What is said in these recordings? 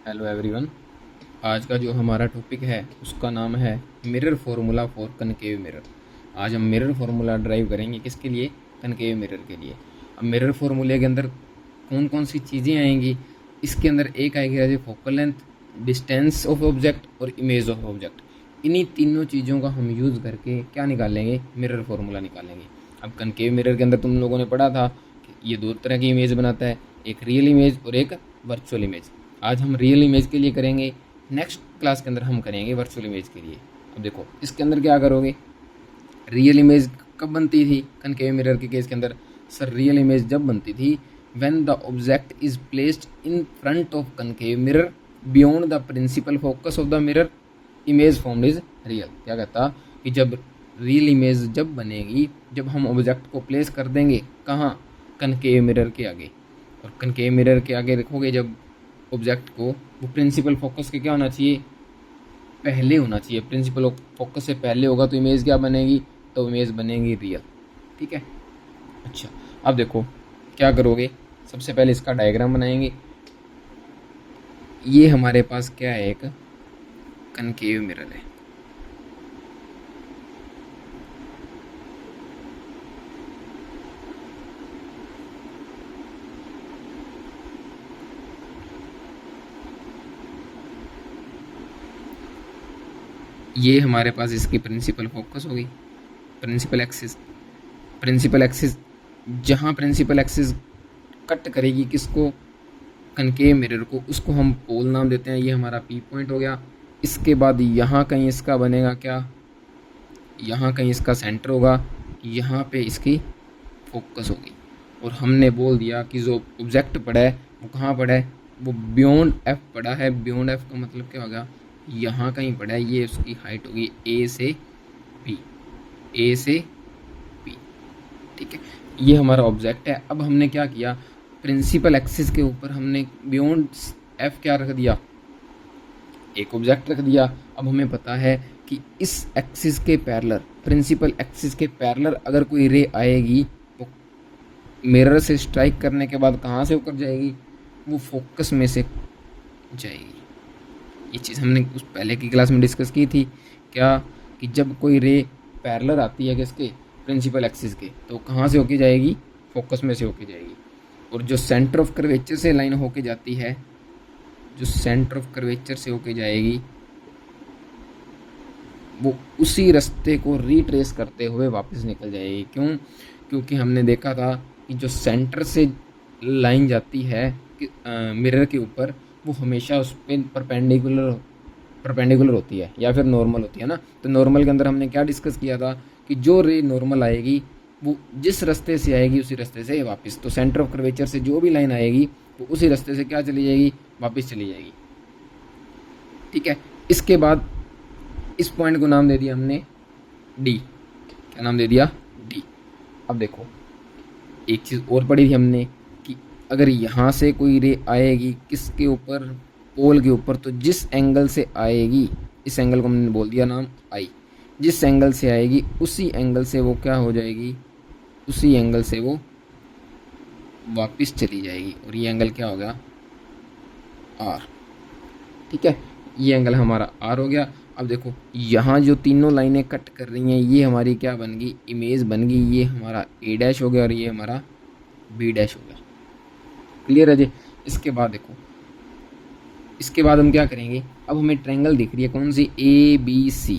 Hello everyone. आज का जो हमारा टॉपिक है उसका नाम है mirror formula for concave mirror. आज हम मिरर फार्मूला ड्राइव करेंगे किसके लिए? कनकेव मिरर के लिए। अब मिरर फार्मूले के अंदर कौन कौन सी चीज़ें आएंगी? इसके अंदर एक आएगी जैसे focal length, distance of object और इमेज ऑफ ऑब्जेक्ट। इन्हीं तीनों चीज़ों का हम यूज़ करके क्या निकालेंगे? मिरर फार्मूला निकालेंगे। अब कनकेव मिरर के अंदर तुम लोगों ने पढ़ा था कि ये दो तरह की इमेज बनाता है, एक रियल इमेज और एक वर्चुअल इमेज। आज हम रियल इमेज के लिए करेंगे, नेक्स्ट क्लास के अंदर हम करेंगे वर्चुअल इमेज के लिए। अब देखो इसके अंदर क्या करोगे। रियल इमेज कब बनती थी कनकेव मिरर के केस के अंदर? सर रियल इमेज जब बनती थी when the object is placed in front of concave mirror beyond the principal focus of the mirror, image form is real. क्या कहता कि जब रियल इमेज जब बनेगी जब हम ऑब्जेक्ट को प्लेस कर देंगे कहाँ? कनकेव मिरर के आगे। और कनकेव मिरर के आगे रखोगे जब ऑब्जेक्ट को, वो प्रिंसिपल फोकस के क्या होना चाहिए? पहले होना चाहिए। प्रिंसिपल फोकस से पहले होगा तो इमेज क्या बनेगी? तो इमेज बनेगी रियल। ठीक है। अच्छा, अब देखो क्या करोगे। सबसे पहले इसका डायग्राम बनाएंगे। ये हमारे पास क्या है? एक कनकेव मिरर है। ये हमारे पास इसकी प्रिंसिपल फोकस होगी, प्रिंसिपल एक्सिस। प्रिंसिपल एक्सिस जहाँ प्रिंसिपल एक्सिस कट करेगी किसको? कनकेव मिरर को, उसको हम पोल नाम देते हैं। ये हमारा पी पॉइंट हो गया। इसके बाद यहाँ कहीं इसका बनेगा क्या? यहाँ कहीं इसका सेंटर होगा, यहाँ पे इसकी फोकस होगी। और हमने बोल दिया कि जो ऑब्जेक्ट पड़ा है वो कहाँ पड़ा है? वो बियॉन्ड एफ पड़ा है। बियॉन्ड एफ का मतलब क्या होगा? यहाँ कहीं पड़ा है। ये उसकी हाइट होगी ए से बी, ए से बी। ठीक है, ये हमारा ऑब्जेक्ट है। अब हमने क्या किया? प्रिंसिपल एक्सिस के ऊपर हमने बियॉन्ड एफ क्या रख दिया? एक ऑब्जेक्ट रख दिया। अब हमें पता है कि इस एक्सिस के पैरेलल, प्रिंसिपल एक्सिस के पैरेलल अगर कोई रे आएगी वो मिरर से स्ट्राइक करने के बाद कहाँ से होकर जाएगी? वो फोकस में से जाएगी। ये चीज़ हमने उस पहले की क्लास में डिस्कस की थी क्या? कि जब कोई रे पैरेलल आती है किसके? प्रिंसिपल एक्सिस के, तो कहाँ से होके जाएगी? फोकस में से होके जाएगी। और जो सेंटर ऑफ कर्वेचर से लाइन होके जाती है, जो सेंटर ऑफ कर्वेचर से होके जाएगी वो उसी रास्ते को रिट्रेस करते हुए वापस निकल जाएगी। क्यों? क्योंकि हमने देखा था कि जो सेंटर से लाइन जाती है मिरर के ऊपर वो हमेशा उस पर परपेंडिकुलर होती है या फिर नॉर्मल होती है ना। तो नॉर्मल के अंदर हमने क्या डिस्कस किया था कि जो रे नॉर्मल आएगी वो जिस रास्ते से आएगी उसी रास्ते से वापस, तो सेंटर ऑफ कर्वेचर से जो भी लाइन आएगी वो उसी रास्ते से क्या चली जाएगी? वापस चली जाएगी। ठीक है। इसके बाद इस पॉइंट को नाम दे दिया हमने डी। क्या नाम दे दिया? डी। अब देखो एक चीज़ और पढ़ी थी हमने कि अगर यहाँ से कोई रे आएगी किसके ऊपर? पोल के ऊपर। तो जिस एंगल से आएगी, इस एंगल को हमने बोल दिया नाम आई। जिस एंगल से आएगी उसी एंगल से वो क्या हो जाएगी? उसी एंगल से वो वापस चली जाएगी। और ये एंगल क्या हो गया? आर। ठीक है, ये एंगल हमारा आर हो गया। अब देखो यहाँ जो तीनों लाइनें कट कर रही हैं ये हमारी क्या बन गई? इमेज बन गई। ये हमारा ए डैश हो गया और ये हमारा बी डैश हो गया। क्लियर है जी? इसके बाद देखो, इसके बाद हम क्या करेंगे? अब हमें ट्रायंगल दिख रही है कौन सी? ए बी सी।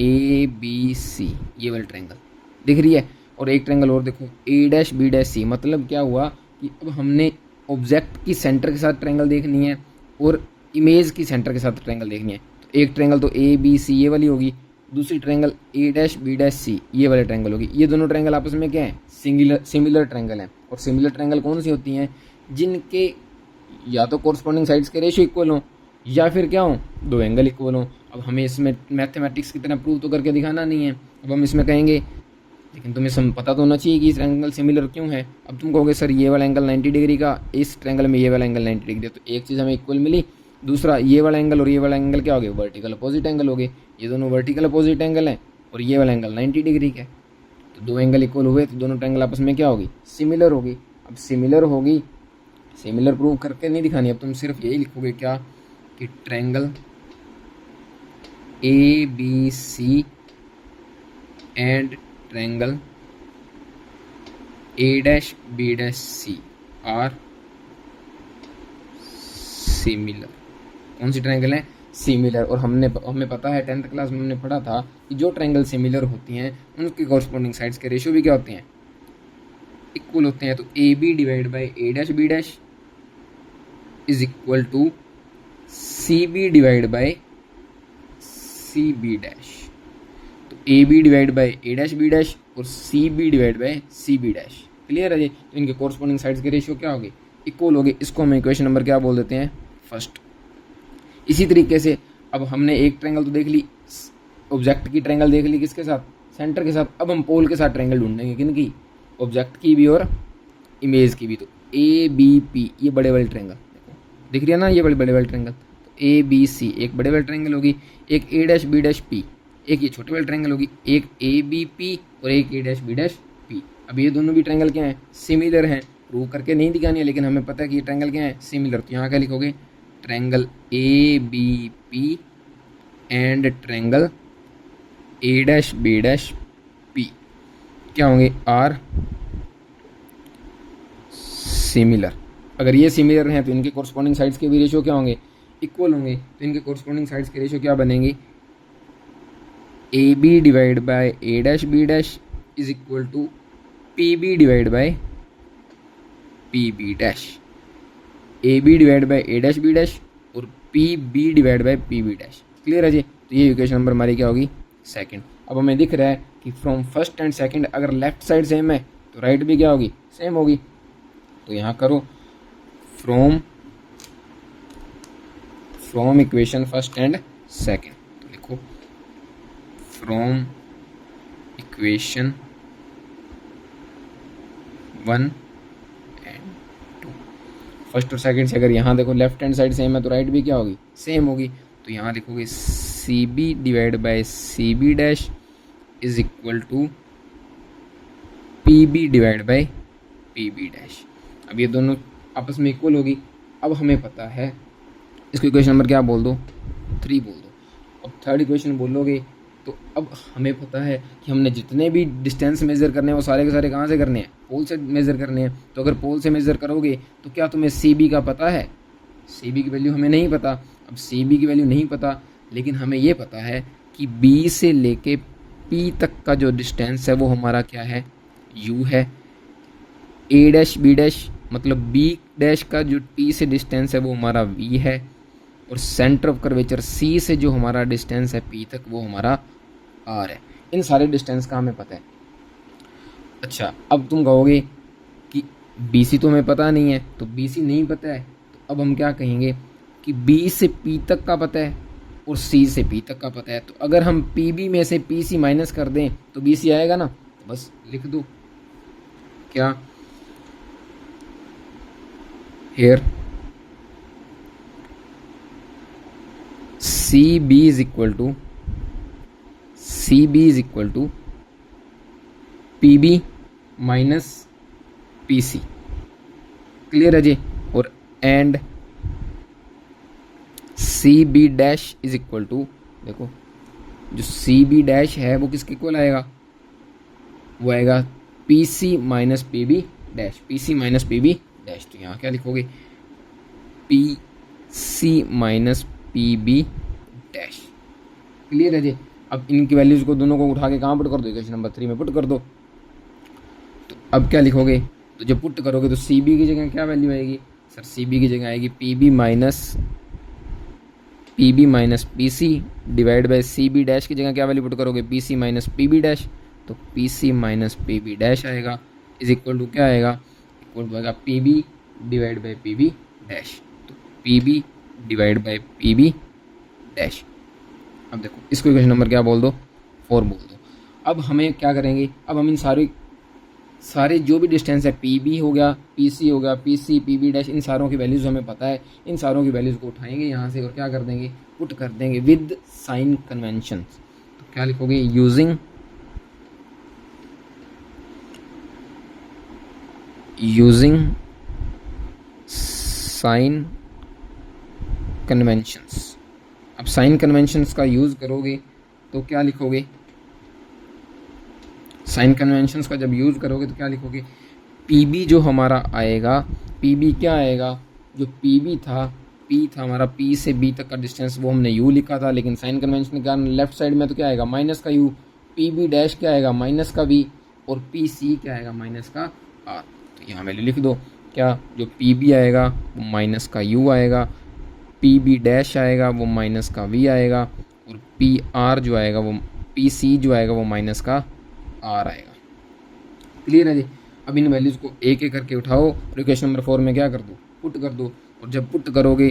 ए बी सी ये वाली ट्रायंगल दिख रही है। और एक ट्रायंगल और देखो, ए डैश बी डैश सी। मतलब क्या हुआ कि अब हमने ऑब्जेक्ट की सेंटर के साथ ट्रायंगल देखनी है और इमेज की सेंटर के साथ ट्रायंगल देखनी है। तो एक ट्रायंगल तो ए बी सी ये वाली होगी, दूसरी triangle A dash B dash C ये वाली ट्रायंगल होगी। ये दोनों ट्रायंगल आपस में क्या है? सिमिलर ट्रायंगल हैं। और सिमिलर ट्रायंगल कौन सी होती हैं? जिनके या तो कोरस्पॉन्डिंग साइड्स के रेशियो इक्वल हो या फिर क्या हो? दो एंगल इक्वल हो। अब हमें इसमें मैथमेटिक्स की तरह प्रूव तो करके दिखाना नहीं है। अब हम इसमें कहेंगे, लेकिन तुम्हें पता तो होना चाहिए कि इस एंगल सिमिलर क्यों है। अब तुम कहोगे सर ये वाला एंगल 90 डिग्री का, इस ट्रायंगल में ये वाला एंगल 90 डिग्री है। तो एक चीज़ हमें इक्वल मिली, दूसरा ये वाला एंगल और ये वाला एंगल क्या हो गया? वर्टिकल अपोजिट एंगल हो गए। ये दोनों वर्टिकल अपोजिट एंगल हैं और ये वाला एंगल 90 डिग्री का है। तो दो एंगल इक्वल हुए तो दोनों ट्रायंगल आपस में क्या होगी? सिमिलर होगी। अब सिमिलर होगी, सिमिलर प्रूव करके नहीं दिखानी। अब तुम सिर्फ यही लिखोगे क्या कि triangle A B C and triangle A dash B dash C are similar. कौन सी ट्रायंगल है? सिमिलर। और हमें पता है 10th क्लास में हमने पढ़ा था कि जो ट्रायंगल सिमिलर होती हैं उनकी कॉरस्पॉन्डिंग साइड्स के रेशियो भी क्या होते हैं? इक्वल होते हैं। तो A B divide by A dash B dash is equal to C B divide by C B dash. तो A B divide by A dash B dash और C B divide by C B dash. Clear है जी? तो इनके corresponding sides के ratio क्या होगी? Equal होगी। इसको हम इक्वेशन नंबर क्या बोल देते हैं? फर्स्ट। इसी तरीके से अब हमने एक ट्रायंगल तो देख ली, ऑब्जेक्ट की ट्रायंगल देख ली, किसके साथ? सेंटर के साथ। अब हम पोल के साथ ट्रायंगल ढूंढेंगे, किन की? ऑब्जेक्ट की भी और इमेज की भी। तो ए बी पी, ये बड़े वाले ट्रायंगल दिख रही है ना, ये बड़े बड़े वाले ट्रायंगल। तो ए बी सी एक बड़े वाले ट्रायंगल होगी, एक ए डैश बी डैश पी एक ये छोटे वाले ट्रायंगल होगी, एक ए बी पी और एक ए डैश बी डैश पी। अब ये दोनों भी ट्रायंगल क्या हैं? सिमिलर हैं। प्रूव करके नहीं दिखानी है, लेकिन हमें पता है कि ये ट्रायंगल क्या है? सिमिलर। तो यहाँ क्या लिखोगे? Triangle A B P and triangle A dash B dash P क्या होंगे? Are similar. अगर ये सिमिलर हैं तो इनके कॉरस्पॉन्डिंग साइड्स के भी रेशियो क्या होंगे? इक्वल होंगे। तो इनके कॉरस्पॉन्डिंग साइड्स के रेशियो क्या बनेंगे? A B divide by A dash B dash is equal to P B divide by P B dash. A B divide by A dash B dash और P B divide by P B dash. Clear है जी? तो ये equation number हमारी क्या होगी? Second. अब हमें दिख रहा है कि फ्रॉम फर्स्ट एंड सेकंड अगर लेफ्ट साइड सेम है तो राइट भी क्या होगी? सेम होगी। तो यहाँ करो from equation first and second. तो लिखो फ्रॉम इक्वेशन 1 एंड 2। फर्स्ट और सेकंड से अगर यहाँ देखो लेफ्ट हैंड साइड सेम है तो राइट भी क्या होगी? सेम होगी। तो यहाँ लिखोगे C B divide by C B dash is equal to P B divide by P B dash. अब ये दोनों आपस में इक्वल होगी। अब हमें पता है, इसको इक्वेशन नंबर क्या बोल दो? 3 बोल दो। अब थर्ड इक्वेशन बोलोगे तो अब हमें पता है कि हमने जितने भी डिस्टेंस मेज़र करने हैं वो सारे के सारे कहाँ से करने हैं? पोल से मेज़र करने हैं। तो अगर पोल से मेज़र करोगे तो क्या तुम्हें सी बी का पता है? सी बी की वैल्यू हमें नहीं पता। अब सी बी की वैल्यू नहीं पता, लेकिन हमें ये पता है कि बी से लेके पी तक का जो डिस्टेंस है वो हमारा क्या है? यू है। ए डैश बी डैश मतलब बी डैश का जो पी से डिस्टेंस है वो हमारा वी है। और सेंटर ऑफ कर्वेचर सी से जो हमारा डिस्टेंस है पी तक वो हमारा आर है। इन सारे डिस्टेंस का हमें पता है। अच्छा, अब तुम कहोगे कि बी सी तो हमें पता नहीं है, तो बी सी नहीं पता है तो अब हम क्या कहेंगे कि बी से पी तक का पता है और सी से पी तक का पता है। तो अगर हम पी बी में से पी सी माइनस कर दें तो बी सी आएगा ना। तो बस लिख दो क्या? Here C B is equal to P B minus P C. Clear है जी? और and C B dash is equal to, देखो जो सी बी डैश है वो किसके इक्वल आएगा? वो आएगा P C minus P B dash. P C minus P B dash. तो यहाँ क्या लिखोगे? P C minus P B dash. Clear है जी? अब इनकी वैल्यूज को दोनों को उठा के कहाँ पुट कर दो? इक्वेशन नंबर 3 में पुट कर दो। तो अब क्या लिखोगे? तो जब पुट करोगे तो सी बी की जगह क्या वैल्यू आएगी? सर सी बी की जगह आएगी P B minus P C divide by C B dash की जगह क्या वैल्यू पुट करोगे? P C minus P B dash. तो P C minus P B dash आएगा इज इक्वल टू क्या आएगा? इक्वल टू आएगा P B divide by P B dash. तो P B divide by P B dash. अब देखो इसको equation number क्या बोल दो? 4 बोल दो। अब हमें क्या करेंगे? अब हम इन सारे जो भी डिस्टेंस है पी बी हो गया, पी सी हो गया, P C P B dash, इन सारों की वैल्यूज़ हमें पता है। इन सारों की वैल्यूज़ को उठाएंगे यहाँ से और क्या कर देंगे? पुट कर देंगे विद साइन कन्वेंशन। तो क्या लिखोगे? Using sign conventions. अब साइन कन्वेंशंस का यूज़ करोगे तो क्या लिखोगे? साइन कन्वेंशंस का जब यूज़ करोगे तो क्या लिखोगे? पी बी जो हमारा आएगा, पी बी क्या आएगा? जो पी बी था, पी था हमारा, पी से बी तक का डिस्टेंस, वो हमने यू लिखा था, लेकिन साइन कन्वेंशन के कारण लेफ्ट साइड में तो क्या आएगा? माइनस का यू। पी बी डैश क्या आएगा? माइनस का वी। और पी सी क्या आएगा? माइनस का आर। तो यहाँ वैल्यू लिख दो। क्या? जो पी बी आएगा वो माइनस का यू आएगा, पी बी डैश आएगा वो माइनस का वी आएगा, और पी आर जो आएगा वो, पी सी जो आएगा वो माइनस का आर आएगा। क्लियर है जी? अब इन वैल्यूज़ को एक एक करके उठाओ और इक्वेशन नंबर 4 में क्या कर दो? पुट कर दो। और जब पुट करोगे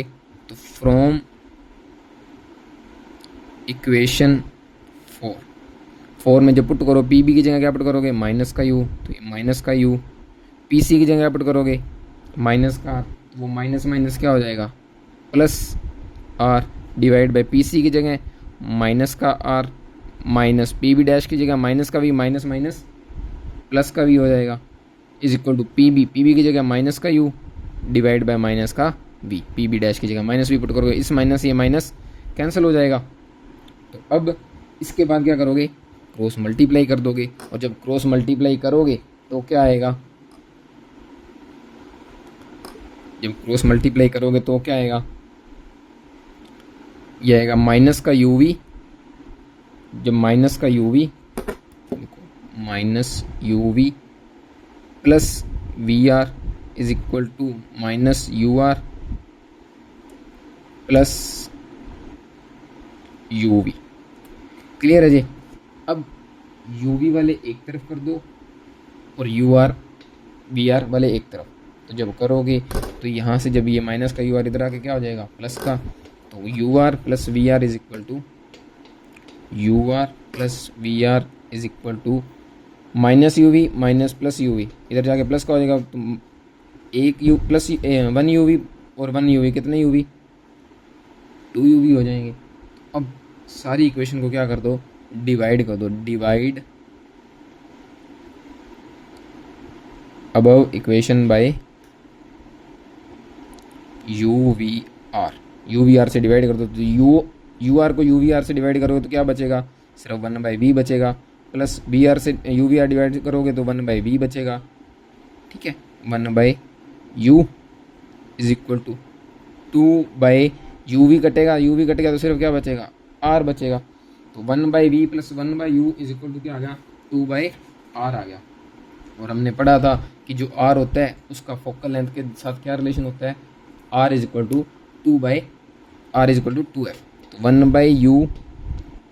तो फ्रॉम इक्वेशन 4 में जब पुट करो, पी बी की जगह क्या पुट करोगे? माइनस का यू, तो ये माइनस का यू। पी सी की जगह क्या पुट करोगे? माइनस का आर, वो माइनस माइनस क्या हो जाएगा? Plus R, divide by P C की जगह माइनस का R, minus P B dash की जगह माइनस का वी, माइनस माइनस प्लस का वी हो जाएगा, is equal to P B, P B की जगह माइनस का यू डिवाइड बाय माइनस का वी, पी बी डैश की जगह माइनस वी पुट करोगे, इस माइनस ये माइनस कैंसिल हो जाएगा। तो अब इसके बाद क्या करोगे? क्रॉस मल्टीप्लाई कर दोगे। और जब क्रॉस मल्टीप्लाई करोगे तो क्या आएगा? जब क्रॉस मल्टीप्लाई करोगे तो क्या आएगा? ये आएगा माइनस का यू वी। जब माइनस का यू वी, देखो minus U V plus V R is equal to minus U R plus U V. Clear है जी? अब यू वी वाले एक तरफ कर दो और यू आर वी आर वाले एक तरफ। तो जब करोगे तो यहाँ से जब ये माइनस का यू आर इधर आके क्या हो जाएगा? प्लस का। तो U R plus V R is equal to U R plus V R is equal to minus U V minus plus U V, इधर जाके प्लस का हो जाएगा। तो एक यू प्लस 1 यू वी और 1 यू वी, कितने यू वी? 2 यू वी हो जाएंगे। अब सारी इक्वेशन को क्या कर दो? डिवाइड कर दो। Divide above equation by U V R. U V R से डिवाइड कर दो तो यू आर को यू वी आर से डिवाइड करोगे तो क्या बचेगा? सिर्फ 1 बाई वी बचेगा। प्लस वी आर से यू वी आर डिवाइड करोगे तो 1 बाई वी बचेगा। ठीक है, 1 by U is equal to 2 by U V कटेगा तो सिर्फ क्या बचेगा? आर बचेगा। तो 1 by V plus 1 by U is equal to क्या आ गया? 2 बाई आर आ गया। और हमने पढ़ा था कि जो आर होता है उसका फोकल लेंथ के साथ क्या रिलेशन होता है? R is equal to 2 by R is equal to 2 F. तो 1 by U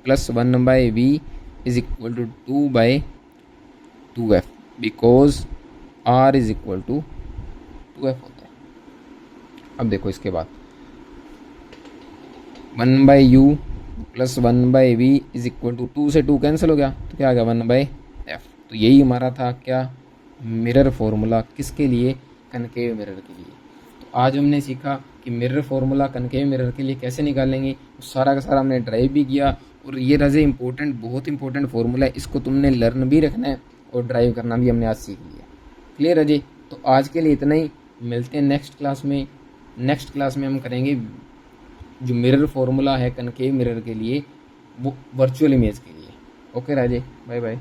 plus 1 by V is equal to 2 by 2 F, because R is equal to 2 F होता है। अब देखो इसके बाद 1 by U plus 1 by V is equal to 2 से 2 cancel हो गया तो क्या आ गया? 1 बाई एफ। तो यही हमारा था क्या? Mirror formula. किसके लिए? कनकेव मिरर के लिए। तो आज हमने सीखा कि मिरर फॉर्मूला कनकेव मिरर के लिए कैसे निकालेंगे। सारा का सारा हमने ड्राइव भी किया। और ये रजे इंपॉर्टेंट, बहुत इंपॉर्टेंट फॉर्मूला है, इसको तुमने लर्न भी रखना है और ड्राइव करना भी हमने आज सीख लिया। क्लियर है जी? तो आज के लिए इतना ही। मिलते हैं नेक्स्ट क्लास में। नेक्स्ट क्लास में हम करेंगे जो मिरर फॉर्मूला है कनकेव मिरर के लिए, वो वर्चुअल इमेज के लिए। ओके राजे, बाय बाय।